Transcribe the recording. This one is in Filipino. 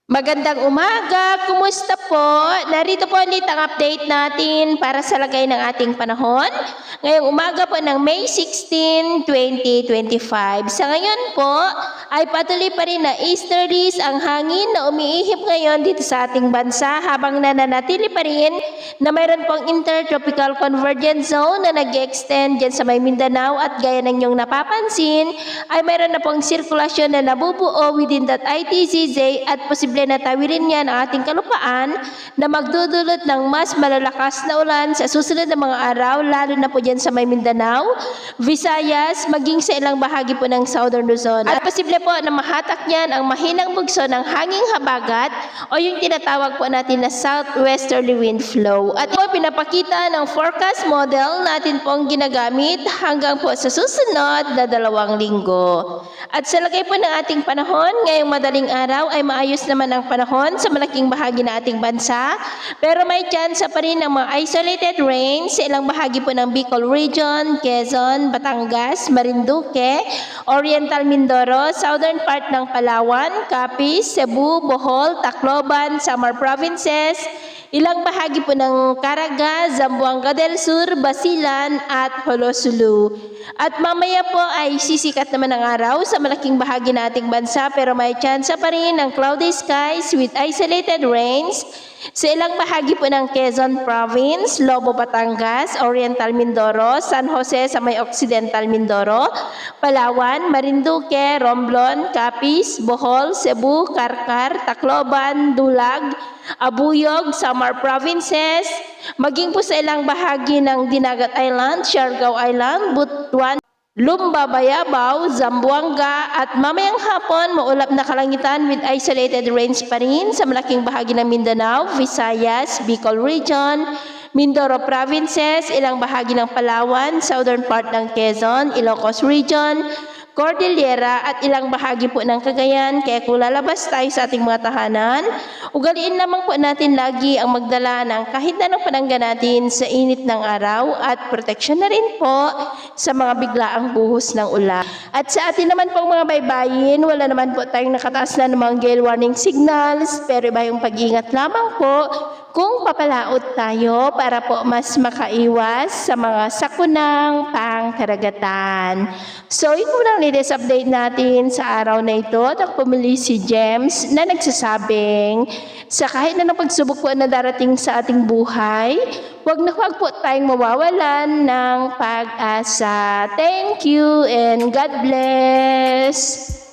Magandang umaga, kumusta po? Narito po ulit ang update natin para sa lagay ng ating panahon. Ngayong umaga po ng May 16, 2025. Sa ngayon po ay patuloy pa rin na easterlies ang hangin na umiihip ngayon dito sa ating bansa habang nananatili pa rin na mayroon pong intertropical convergence zone na nag-extend dyan sa may Mindanao at gaya ng inyong napapansin ay mayroon na pong sirkulasyon na nabubuo within that ITCZ at posible na tawirin niyan ang ating kalupaan na magdudulot ng mas malalakas na ulan sa susunod na mga araw, lalo na po dyan sa may Mindanao, Visayas, maging sa ilang bahagi po ng Southern Luzon. At posible po na mahatak niyan ang mahinang bugso ng hanging habagat o yung tinatawag po natin na southwesterly wind flow. At ito pinapakita ng forecast model natin pong ginagamit hanggang po sa susunod na 2 linggo. At sa lagay po ng ating panahon, ngayong madaling araw ay maayos naman ang panahon sa malaking bahagi ng ating bansa. Pero may chance pa rin ng mga isolated rain sa ilang bahagi po ng Bicol Region, Quezon, Batangas, Marinduque, Oriental Mindoro, southern part ng Palawan, Capiz, Cebu, Bohol, Tacloban, Samar Provinces, ilang bahagi po ng Caraga, Zamboanga del Sur, Basilan at Holosulu. At mamaya po ay sisikat naman ang araw sa malaking bahagi ng ating bansa pero may chance pa rin ng cloudy skies with isolated rains sa ilang bahagi po ng Quezon Province, Lobo, Batangas, Oriental Mindoro, San Jose sa may Occidental Mindoro, Palawan, Marinduque, Romblon, Capiz, Bohol, Cebu, Carcar, Tacloban, Dulag, Abuyog, Samar Provinces, maging po sa ilang bahagi ng Dinagat Island, Siargao Island, Butuan, Lumba, Bayabao, Zamboanga at mamayang hapon maulap na kalangitan with isolated rains pa rin sa malaking bahagi ng Mindanao, Visayas, Bicol Region, Mindoro Provinces, ilang bahagi ng Palawan, southern part ng Quezon, Ilocos Region, Cordillera at ilang bahagi po ng Cagayan. Kaya kung lalabas tayo sa ating mga tahanan, ugaliin lamang po natin lagi ang magdala ng kahit anong panangga natin sa init ng araw at proteksyon na rin po sa mga biglaang buhos ng ulan. At sa atin naman pong mga baybayin, wala naman po tayong nakataas na ng gale warning signals, pero iba yung pag-iingat lamang po kung papalaot tayo para po mas makaiwas sa mga sakunang pangkaragatan. So, ito lang latest update natin sa araw na ito. At ako pumili si James na nagsasabing sa kahit na pagsubok po na darating sa ating buhay, huwag na huwag po tayong mawawalan ng pag-asa. Thank you and God bless!